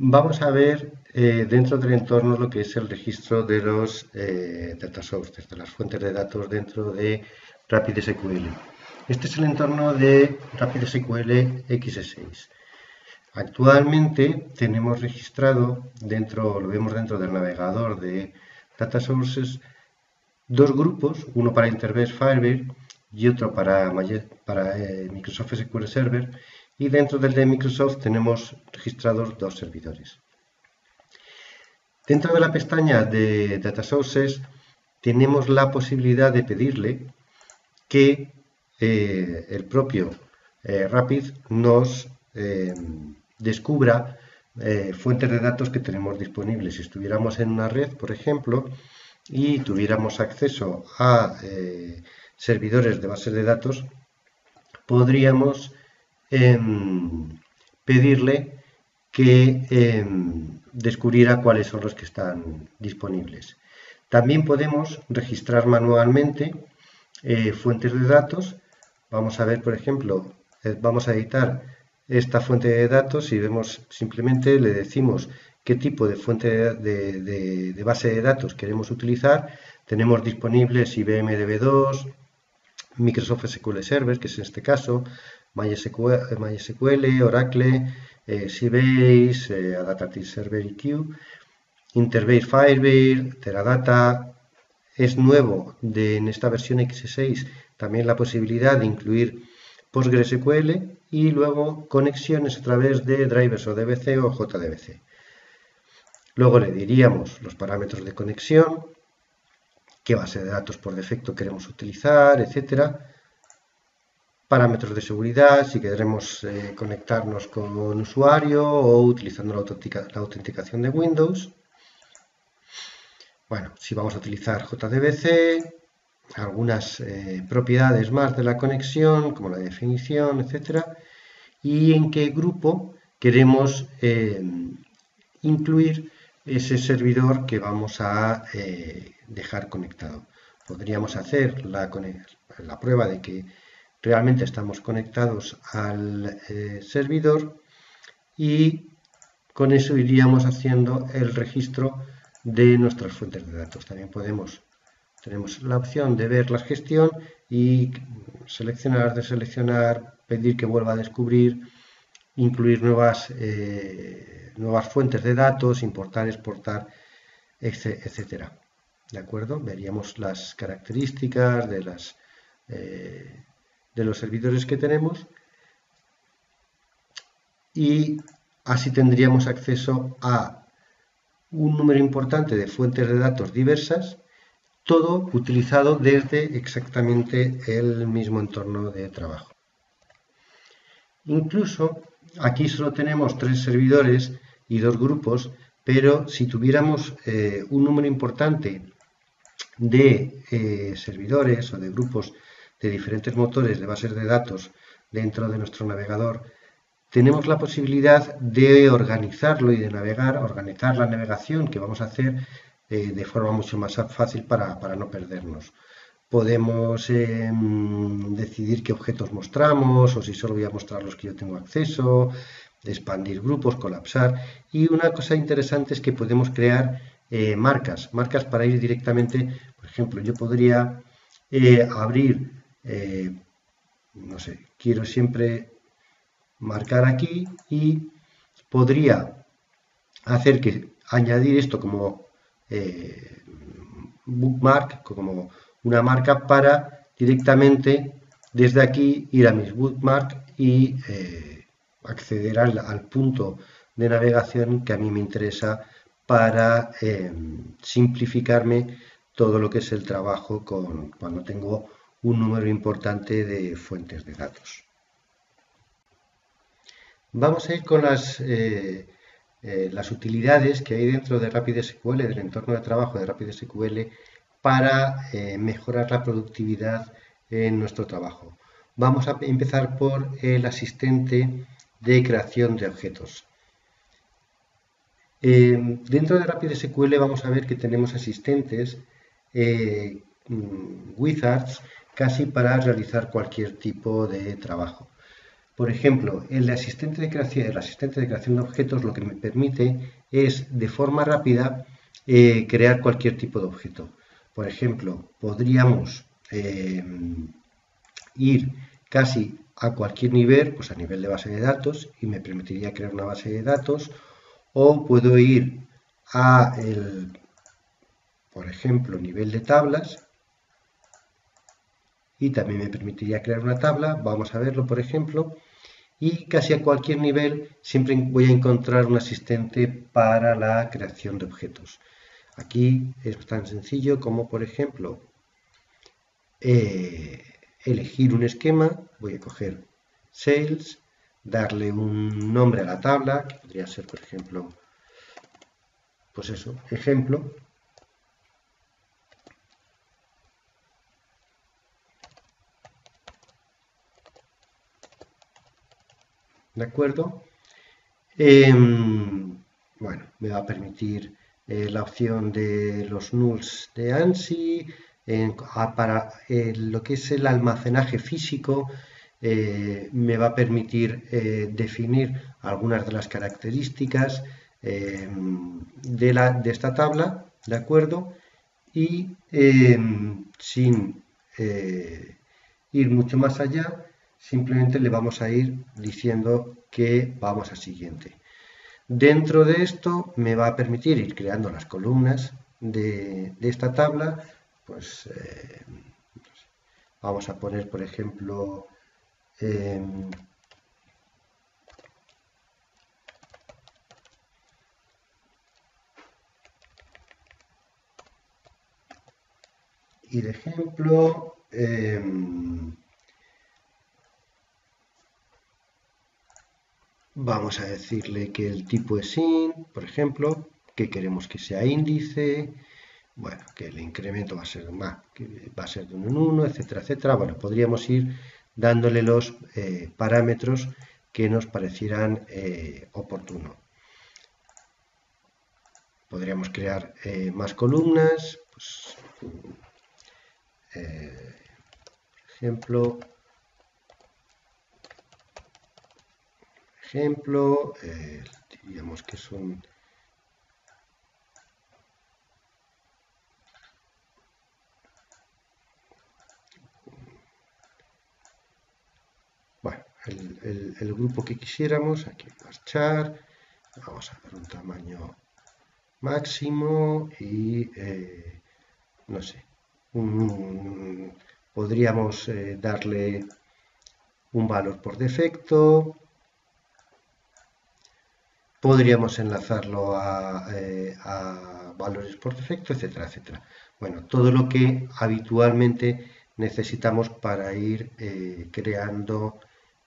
Vamos a ver dentro del entorno lo que es el registro de los data sources, de las fuentes de datos dentro de RapidSQL. Este es el entorno de RapidSQL X6. Actualmente tenemos registrado lo vemos dentro del navegador de Data Sources, dos grupos, uno para Interface Firebase y otro para Microsoft SQL Server, y dentro del de Microsoft tenemos registrados dos servidores. Dentro de la pestaña de Data Sources tenemos la posibilidad de pedirle que el propio Rapid nos descubra fuentes de datos que tenemos disponibles. Si estuviéramos en una red, por ejemplo, y tuviéramos acceso a servidores de bases de datos, podríamos pedirle que descubriera cuáles son los que están disponibles. También podemos registrar manualmente fuentes de datos. Vamos a ver, por ejemplo, vamos a editar esta fuente de datos y vemos, simplemente le decimos qué tipo de fuente de base de datos queremos utilizar. Tenemos disponibles IBM DB2, Microsoft SQL Server, que es en este caso, MySQL, Oracle, Sybase, Adaptive Server EQ, Interface Firebase, Teradata. Es nuevo en esta versión X6 también la posibilidad de incluir PostgreSQL y luego conexiones a través de drivers o DBC o JDBC. Luego le diríamos los parámetros de conexión, qué base de datos por defecto queremos utilizar, etcétera. Parámetros de seguridad, si queremos conectarnos con un usuario o utilizando la autenticación de Windows. Bueno, si vamos a utilizar JDBC, algunas propiedades más de la conexión, como la definición, etcétera, y en qué grupo queremos incluir ese servidor que vamos a dejar conectado. Podríamos hacer la prueba de que realmente estamos conectados al servidor y con eso iríamos haciendo el registro de nuestras fuentes de datos. También tenemos la opción de ver la gestión y seleccionar, deseleccionar, pedir que vuelva a descubrir, incluir nuevas fuentes de datos, importar, exportar, etcétera. ¿De acuerdo? Veríamos las características de los servidores que tenemos y así tendríamos acceso a un número importante de fuentes de datos diversas, todo utilizado desde exactamente el mismo entorno de trabajo. Incluso aquí solo tenemos 3 servidores y 2 grupos, pero si tuviéramos un número importante de servidores o de grupos de diferentes motores de bases de datos dentro de nuestro navegador, tenemos la posibilidad de organizarlo y de organizar la navegación que vamos a hacer de forma mucho más fácil para no perdernos. Podemos decidir qué objetos mostramos o si solo voy a mostrar los que yo tengo acceso, expandir grupos, colapsar. Y una cosa interesante es que podemos crear marcas para ir directamente. Por ejemplo, yo podría abrir, no sé, quiero siempre marcar aquí y podría añadir esto como bookmark, como una marca para directamente desde aquí ir a mis bookmark y acceder al punto de navegación que a mí me interesa para simplificarme todo lo que es el trabajo cuando tengo un número importante de fuentes de datos. Vamos a ir con las utilidades que hay dentro de RapidSQL, del entorno de trabajo de RapidSQL, para mejorar la productividad en nuestro trabajo. Vamos a empezar por el asistente de creación de objetos. Dentro de RapidSQL vamos a ver que tenemos asistentes, wizards, casi para realizar cualquier tipo de trabajo. Por ejemplo, el asistente de creación de objetos lo que me permite es de forma rápida crear cualquier tipo de objeto. Por ejemplo, podríamos ir casi a cualquier nivel, pues a nivel de base de datos, y me permitiría crear una base de datos, o puedo ir a por ejemplo, nivel de tablas, y también me permitiría crear una tabla. Vamos a verlo, por ejemplo, y casi a cualquier nivel siempre voy a encontrar un asistente para la creación de objetos. Aquí es tan sencillo como, por ejemplo, elegir un esquema. Voy a coger Sales, darle un nombre a la tabla, que podría ser, por ejemplo, pues eso, ejemplo. ¿De acuerdo? Bueno, me va a permitir la opción de los nulls de ANSI. Para lo que es el almacenaje físico, me va a permitir definir algunas de las características de esta tabla, ¿de acuerdo? Y sin ir mucho más allá, simplemente le vamos a ir diciendo que vamos al siguiente. Dentro de esto me va a permitir ir creando las columnas de esta tabla. Pues vamos a poner, por ejemplo, y de ejemplo, vamos a decirle que el tipo es int, por ejemplo, que queremos que sea índice, bueno, que el incremento va a ser de 1 en 1, etcétera, etcétera. Bueno, podríamos ir dándole los parámetros que nos parecieran oportunos. Podríamos crear más columnas, pues, por ejemplo, diríamos que son el grupo que quisiéramos. Aquí marchar, vamos a dar un tamaño máximo y no sé, podríamos darle un valor por defecto, podríamos enlazarlo a valores por defecto, etcétera, etcétera. Bueno, todo lo que habitualmente necesitamos para ir creando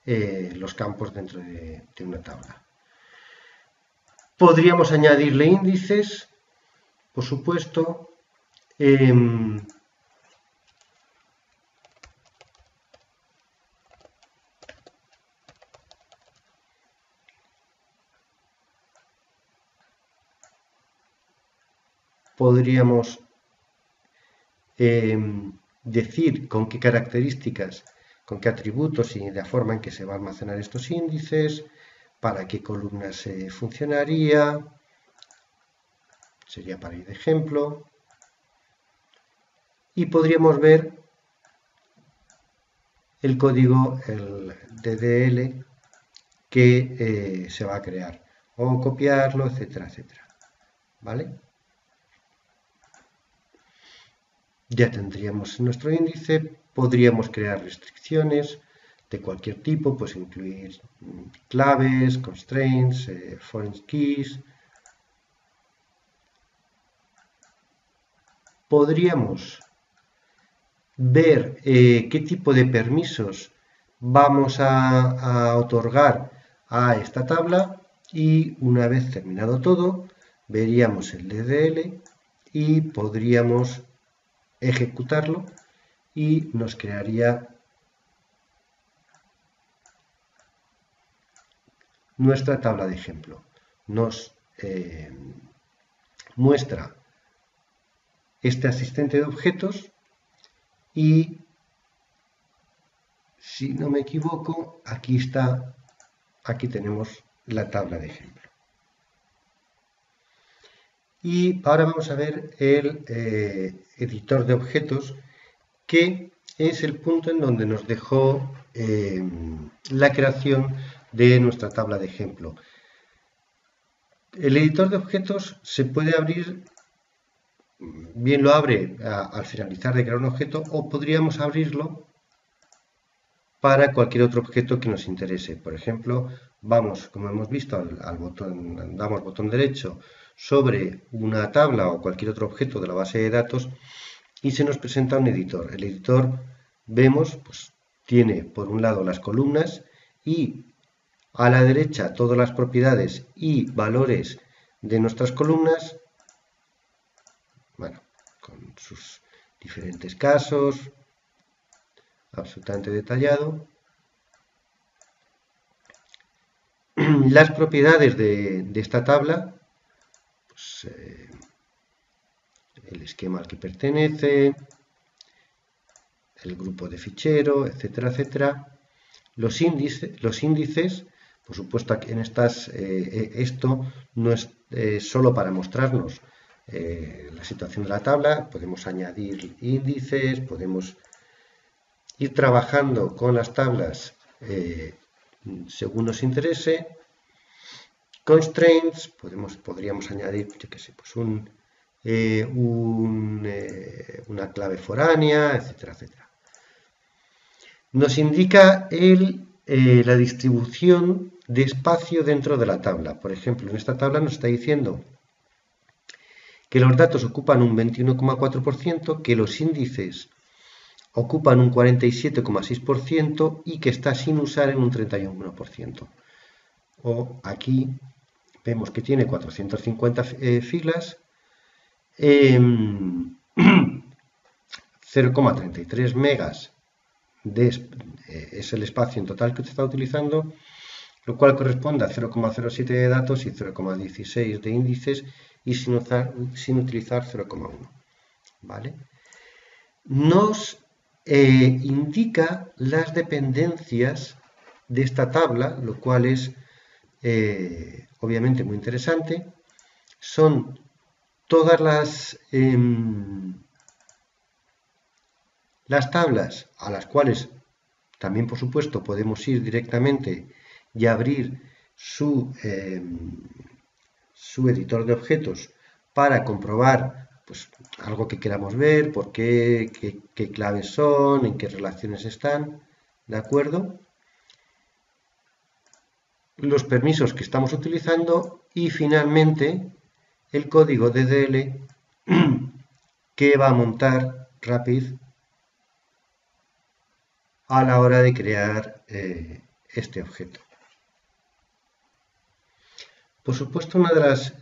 los campos dentro de una tabla. Podríamos añadirle índices, por supuesto. Podríamos decir con qué características, con qué atributos y la forma en que se va a almacenar estos índices, para qué columnas funcionaría, sería para ir de ejemplo, y podríamos ver el código, el DDL, que se va a crear, o copiarlo, etcétera, etcétera. ¿Vale? Ya tendríamos nuestro índice. Podríamos crear restricciones de cualquier tipo, pues incluir claves, constraints, foreign keys. Podríamos ver qué tipo de permisos vamos a otorgar a esta tabla, y una vez terminado todo, veríamos el DDL y podríamos ejecutarlo y nos crearía nuestra tabla de ejemplo. Nos muestra este asistente de objetos, y si no me equivoco, aquí está, aquí tenemos la tabla de ejemplo. Y ahora vamos a ver el editor de objetos, que es el punto en donde nos dejó la creación de nuestra tabla de ejemplo. El editor de objetos se puede abrir, bien lo abre al finalizar de crear un objeto, o podríamos abrirlo para cualquier otro objeto que nos interese. Por ejemplo, vamos, como hemos visto, al botón, damos botón derecho sobre una tabla o cualquier otro objeto de la base de datos y se nos presenta un editor. El editor, vemos, pues tiene por un lado las columnas y a la derecha todas las propiedades y valores de nuestras columnas, bueno, con sus diferentes casos, absolutamente detallado. Las propiedades de esta tabla, pues, el esquema al que pertenece, el grupo de fichero, etcétera, etcétera. Los índices, por supuesto, en estas, esto no es solo para mostrarnos la situación de la tabla, podemos añadir índices, podemos ir trabajando con las tablas según nos interese. Constraints, podríamos añadir, yo qué sé, pues una clave foránea, etcétera, etcétera. Nos indica la distribución de espacio dentro de la tabla. Por ejemplo, en esta tabla nos está diciendo que los datos ocupan un 21,4%, que los índices ocupan un 47,6% y que está sin usar en un 31%. O aquí vemos que tiene 450 filas, 0,33 megas es el espacio en total que usted está utilizando, lo cual corresponde a 0,07 de datos y 0,16 de índices y sin utilizar 0,1. ¿Vale? Nos indica las dependencias de esta tabla, lo cual es obviamente muy interesante. Son todas las tablas a las cuales también, por supuesto, podemos ir directamente y abrir su editor de objetos para comprobar pues, algo que queramos ver, por qué claves son, en qué relaciones están, ¿de acuerdo? Los permisos que estamos utilizando y finalmente el código DDL que va a montar Rapid a la hora de crear este objeto. Por supuesto, una de las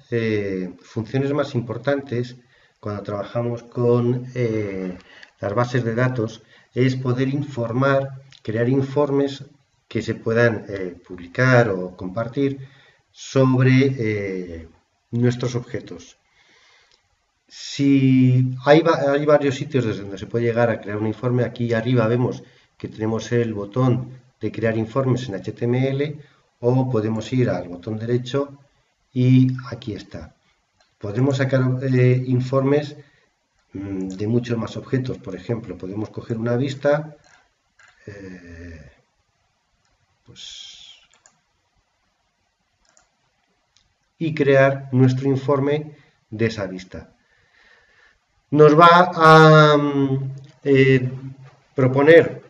funciones más importantes cuando trabajamos con las bases de datos es poder informar, crear informes que se puedan publicar o compartir sobre nuestros objetos. Si hay varios sitios desde donde se puede llegar a crear un informe, aquí arriba vemos que tenemos el botón de crear informes en HTML o podemos ir al botón derecho y aquí está. Podemos sacar informes de muchos más objetos. Por ejemplo, podemos coger una vista y crear nuestro informe de esa vista. Nos va a proponer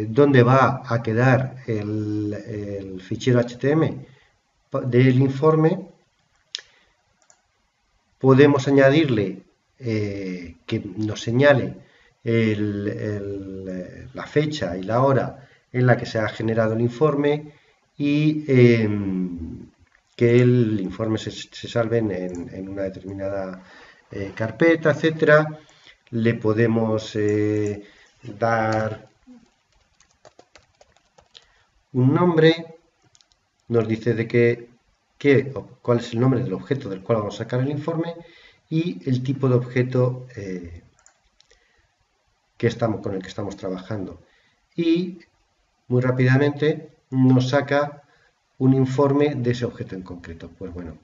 dónde va a quedar el fichero HTML del informe. Podemos añadirle que nos señale la fecha y la hora en la que se ha generado el informe y que el informe se salve en una determinada carpeta, etcétera. Le podemos dar un nombre, nos dice de cuál es el nombre del objeto del cual vamos a sacar el informe y el tipo de objeto con el que estamos trabajando. Y muy rápidamente nos saca un informe de ese objeto en concreto. Pues bueno,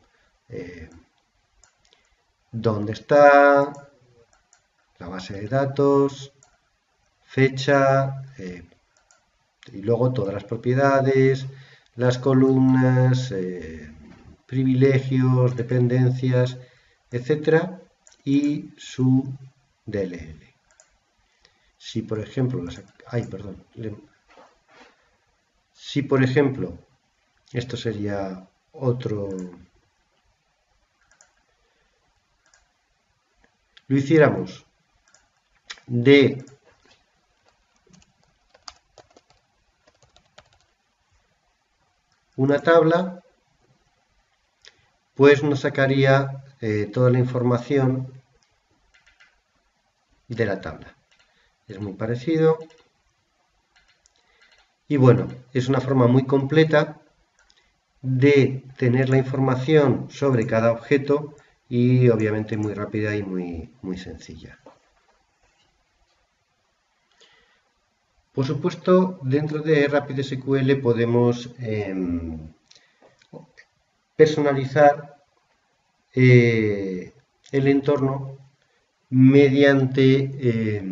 dónde está, la base de datos, fecha, y luego todas las propiedades, las columnas, privilegios, dependencias, etcétera, y su DLL. Si por ejemplo, si por ejemplo, esto sería otro, lo hiciéramos de una tabla, pues nos sacaría toda la información de la tabla. Es muy parecido. Y bueno, es una forma muy completa de tener la información sobre cada objeto y obviamente muy rápida y muy sencilla. Por supuesto, dentro de RapidSQL podemos personalizar el entorno mediante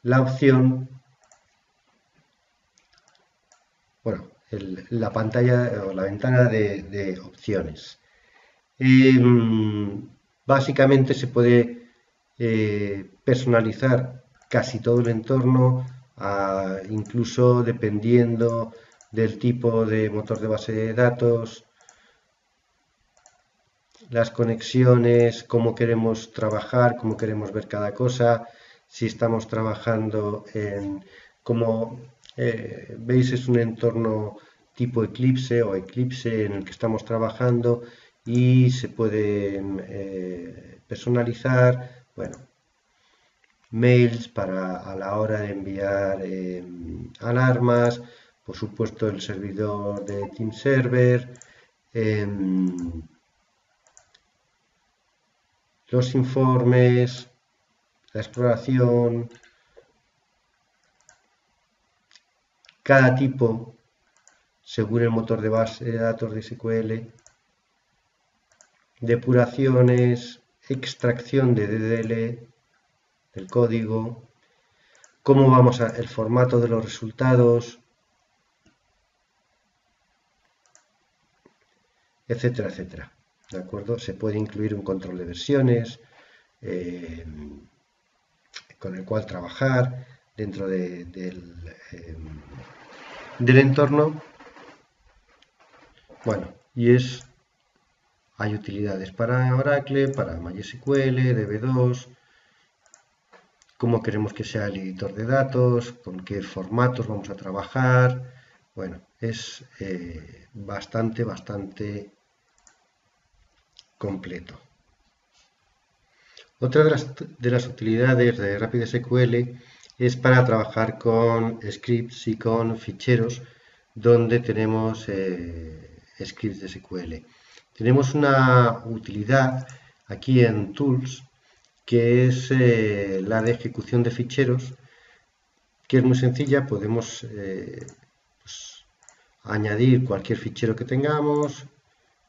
la opción, bueno, la pantalla o la ventana de opciones. Básicamente se puede personalizar casi todo el entorno, incluso dependiendo del tipo de motor de base de datos, las conexiones, cómo queremos trabajar, cómo queremos ver cada cosa, si estamos trabajando como veis, es un entorno tipo Eclipse o Eclipse en el que estamos trabajando y se puede personalizar, bueno, mails para a la hora de enviar alarmas, por supuesto el servidor de Team Server, los informes, la exploración, cada tipo según el motor de base de datos de SQL, depuraciones, extracción de DDL del código, cómo vamos a el formato de los resultados, etcétera, etcétera. ¿De acuerdo? Se puede incluir un control de versiones con el cual trabajar dentro del entorno. Bueno, hay utilidades para Oracle, para MySQL, DB2, cómo queremos que sea el editor de datos, con qué formatos vamos a trabajar. Bueno, es bastante completo. Otra de las utilidades de RapidSQL es para trabajar con scripts y con ficheros donde tenemos scripts de SQL. Tenemos una utilidad aquí en Tools que es la de ejecución de ficheros, que es muy sencilla. Podemos pues, añadir cualquier fichero que tengamos,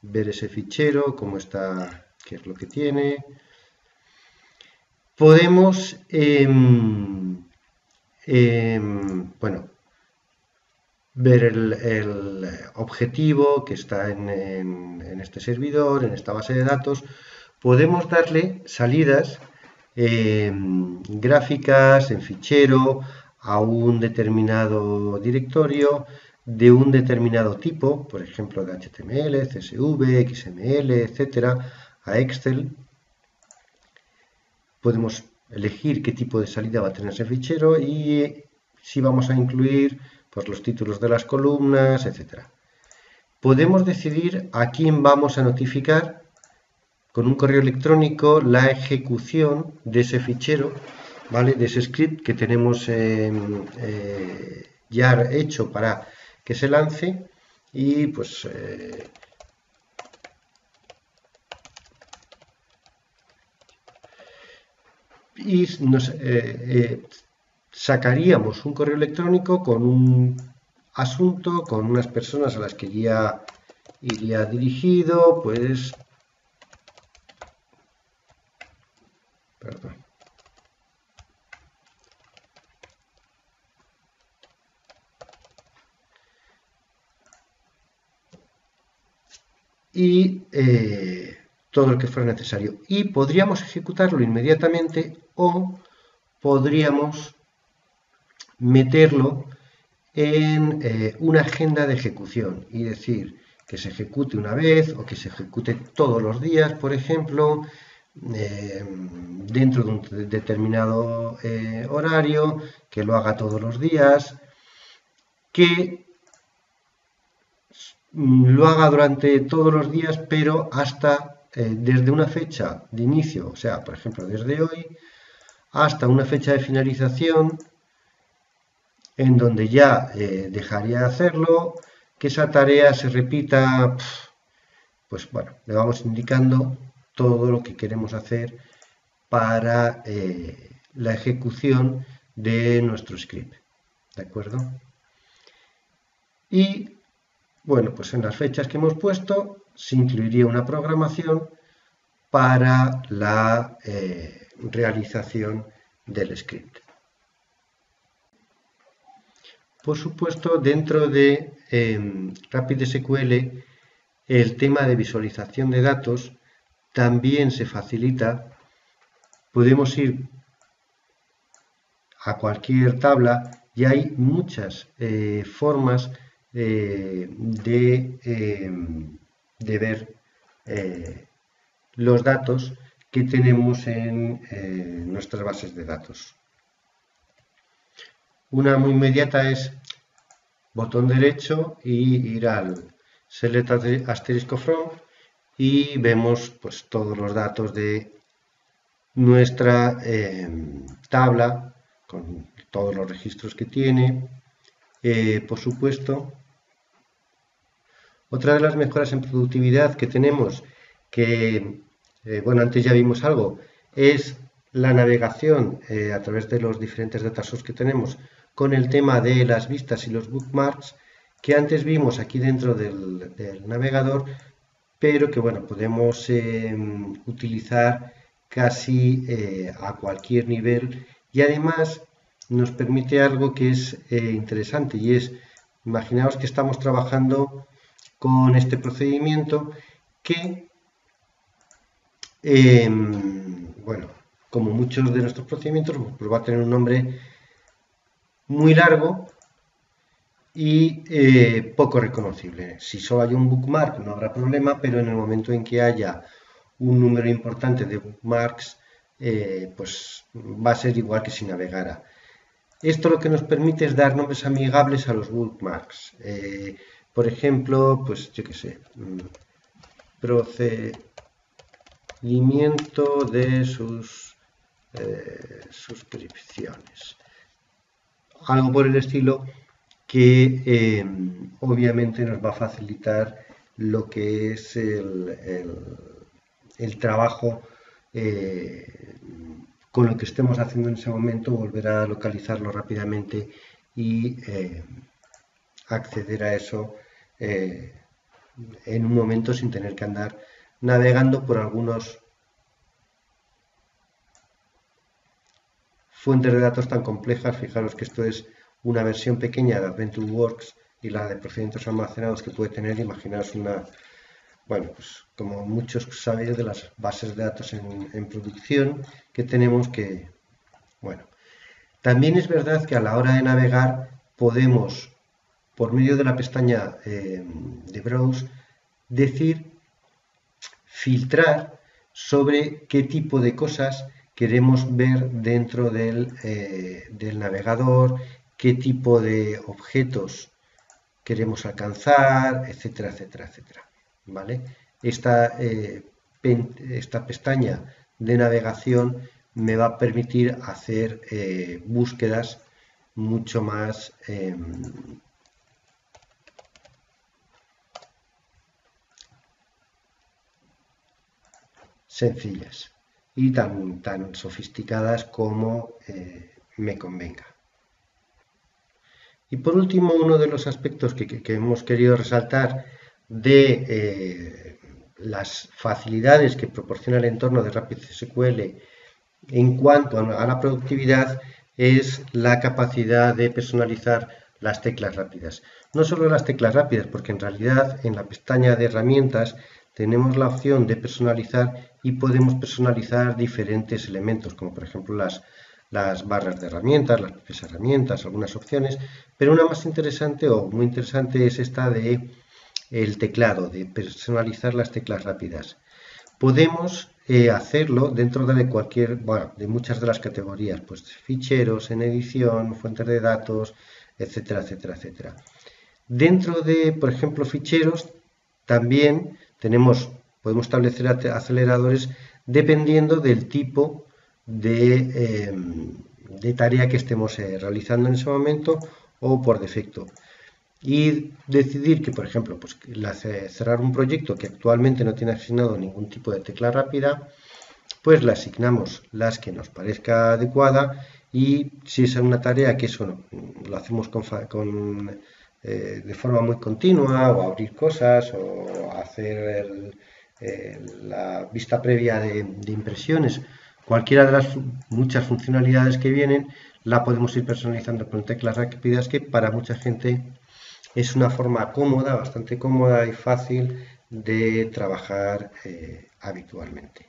ver ese fichero, cómo está, qué es lo que tiene. Podemos, bueno, ver el objetivo que está en este servidor, en esta base de datos. Podemos darle salidas gráficas en fichero a un determinado directorio de un determinado tipo, por ejemplo de HTML, CSV, XML, etcétera, a Excel. Podemos elegir qué tipo de salida va a tener ese fichero y si vamos a incluir pues, los títulos de las columnas, etcétera. Podemos decidir a quién vamos a notificar con un correo electrónico la ejecución de ese fichero, ¿vale? De ese script que tenemos ya hecho para que se lance y pues sacaríamos un correo electrónico con un asunto, con unas personas a las que ya iría dirigido, pues, perdón. Y todo lo que fuera necesario. Y podríamos ejecutarlo inmediatamente o podríamos meterlo en una agenda de ejecución y decir que se ejecute una vez o que se ejecute todos los días, por ejemplo, dentro de un determinado horario, que lo haga todos los días, que lo haga durante todos los días, pero hasta desde una fecha de inicio, o sea, por ejemplo, desde hoy, hasta una fecha de finalización en donde ya dejaría de hacerlo, que esa tarea se repita, pues bueno, le vamos indicando todo lo que queremos hacer para la ejecución de nuestro script, ¿de acuerdo? Y bueno, pues en las fechas que hemos puesto se incluiría una programación para la realización del script. Por supuesto, dentro de RapidSQL, el tema de visualización de datos también se facilita. Podemos ir a cualquier tabla y hay muchas formas de ver los datos que tenemos en nuestras bases de datos. Una muy inmediata es botón derecho y ir al Select asterisco from y vemos pues todos los datos de nuestra tabla con todos los registros que tiene. Por supuesto, otra de las mejoras en productividad que tenemos, que bueno, antes ya vimos algo, es la navegación a través de los diferentes datasets que tenemos con el tema de las vistas y los bookmarks, que antes vimos aquí dentro del navegador, pero que bueno, podemos utilizar casi a cualquier nivel, y además nos permite algo que es interesante, y es, imaginaos que estamos trabajando con este procedimiento que, bueno, como muchos de nuestros procedimientos, pues va a tener un nombre muy largo y poco reconocible. Si solo hay un bookmark no habrá problema, pero en el momento en que haya un número importante de bookmarks, pues va a ser igual que si navegara. Esto lo que nos permite es dar nombres amigables a los bookmarks. Por ejemplo, pues yo qué sé, procedimiento de sus suscripciones. Algo por el estilo que obviamente nos va a facilitar lo que es el trabajo con lo que estemos haciendo en ese momento, volver a localizarlo rápidamente y acceder a eso en un momento sin tener que andar navegando por algunos fuentes de datos tan complejas. Fijaros que esto es una versión pequeña de AdventureWorks y la de procedimientos almacenados que puede tener. Imaginaos una, bueno, pues como muchos sabéis de las bases de datos en producción que tenemos que, bueno, también es verdad que a la hora de navegar podemos, por medio de la pestaña de Browse, filtrar sobre qué tipo de cosas queremos ver dentro del navegador, qué tipo de objetos queremos alcanzar, etcétera, etcétera, etcétera. ¿Vale? Esta pestaña de navegación me va a permitir hacer búsquedas mucho más sencillas y tan sofisticadas como me convenga. Y por último, uno de los aspectos que hemos querido resaltar de las facilidades que proporciona el entorno de RapidSQL en cuanto a la productividad es la capacidad de personalizar las teclas rápidas. No solo las teclas rápidas, porque en realidad en la pestaña de herramientas tenemos la opción de personalizar y podemos personalizar diferentes elementos, como por ejemplo las barras de herramientas, las propias herramientas, algunas opciones, pero una más interesante o muy interesante es esta de el teclado, de personalizar las teclas rápidas. Podemos hacerlo dentro de cualquier, bueno, de muchas de las categorías, pues ficheros, en edición, fuentes de datos, etcétera, etcétera, etcétera. Dentro de, por ejemplo, ficheros, también podemos establecer aceleradores dependiendo del tipo de tarea que estemos realizando en ese momento o por defecto. Y decidir que, por ejemplo, pues, cerrar un proyecto que actualmente no tiene asignado ningún tipo de tecla rápida, pues le asignamos las que nos parezca adecuada, y si es una tarea que eso lo hacemos de forma muy continua, o abrir cosas, o hacer la vista previa de impresiones, cualquiera de las muchas funcionalidades que vienen, la podemos ir personalizando con teclas rápidas, que para mucha gente es una forma cómoda, bastante cómoda y fácil de trabajar habitualmente.